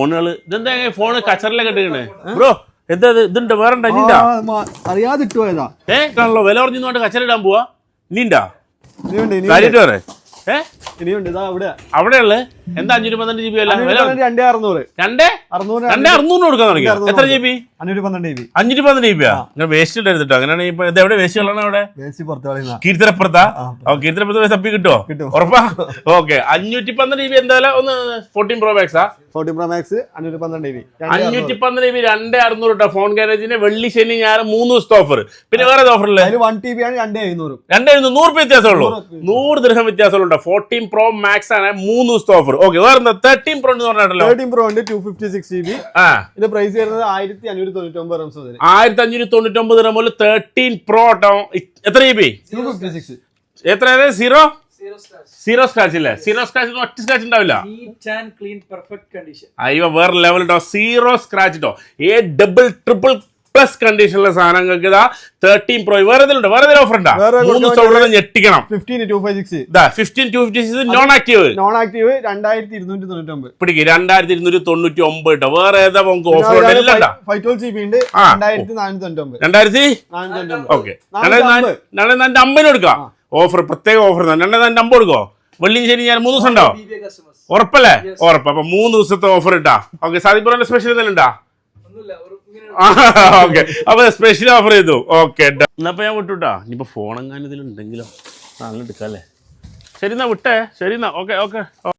ഫോണുകള് ഇതെന്താ phone കച്ചറിലൊക്കെ ഇട്ടിക്കണേ bro എന്താ ഇതുണ്ട് വേറെ അറിയാതെ ഇട്ടുപോയതാ കാണല്ലോ വില പറഞ്ഞുകൊണ്ട് കച്ചറ ഇടാൻ പോവാ ഇനിണ്ടാ കാര്യമായിട്ട് പറ ഇനിയുണ്ട് ഇതാ അവിടെയുള്ള എന്താ 512 GB അല്ല 2600 2600 കൊടുക്കാൻ തുടങ്ങി എത്ര GB 512 GB വേസ്റ്റ് ഇടരുത് അങ്ങനെയാണ് ഇപ്പൊ എവിടെ വേസ്റ്റ് കളാണ് അവിടെ കീർത്തിരപ്പുറത്താ കീർത്തിരപ്പുറത്ത് തപ്പി കിട്ടുമോ ഉറപ്പാ ഓക്കെ 512 GB എന്തായാലും ഒന്ന് 14 Pro Max 512 GB 2600 കേട്ടോ ഫോൺ ഗാരേജിന്റെ വെള്ളി ശനി ഞായർ 3 ദിവസത്തെ ഓഫർ പിന്നെ വേറെ ഓഫറില്ലേ 1 TB ആണ് 2700 100 വ്യത്യാസമുള്ളൂ 100 ദിർഹം വ്യത്യാസമുണ്ട് 14 Pro Max ആണ് 3 ദിവസത്തെ ഓഫർ ഓക്കെ വേറെ 13 Pro എന്ന് പറഞ്ഞിട്ടല്ലോ 13 Pro ഉണ്ട് 256 GB ഇത് പ്രൈസ് വരുന്നത് 1599 റംസ് വരെ 1599 ദിർഹം മുതൽ 13 Pro എത്ര GB 256 എത്ര സീറോ സ്ക്രാച്ച് ഇല്ലേ സീറോ സ്ക്രാച്ച് ഒറ്റ സ്ക്രാച്ച് ഉണ്ടാവില്ല അയ്യോ വേറെ ലെവൽ കേട്ടോ സീറോ സ്ക്രാച്ച് കേട്ടോ ഡബിൾ ട്രിപ്പിൾ പ്ലസ് കണ്ടീഷനുള്ള സാധനങ്ങൾക്ക് ഇതാ 13 Pro വേറെ വേറെ ഓഫർ ഉണ്ടാ 3 ദിവസം ഞെട്ടിക്കണം 15 നോൺ ആക്റ്റീവ് 2299 പിടിക്കും 2299 കേട്ടോ വേറെ ഏതാ നമുക്ക് ഓഫർ 512 GB ഉണ്ട് 2499 ഓക്കെ 2,450 കൊടുക്കാം ഓഫർ പ്രത്യേക ഓഫർ 2,450 കൊടുക്കോ വെള്ളി ശനി ഞാൻ 3 ദിവസം ഉണ്ടോ ഉറപ്പല്ലേ ഉറപ്പ് അപ്പൊ 3 ദിവസത്തെ ഓഫർ ഇട്ടാ ഓക്കെ സാദിഖുറിന്റെ സ്പെഷ്യൽ എന്തെങ്കിലും ഉണ്ടാ ഓക്കെ അപ്പൊ സ്പെഷ്യൽ ഓഫർ ചെയ്തു ഓക്കെ എന്നപ്പോ ഞാൻ വിട്ടുട്ടാ ഇനിയിപ്പോ ഫോൺ എങ്ങാനും ഇതിലുണ്ടെങ്കിലോ നല്ല എടുക്കാം അല്ലേ ശരി എന്നാ വിട്ടേ ശരി എന്നാ ഓക്കെ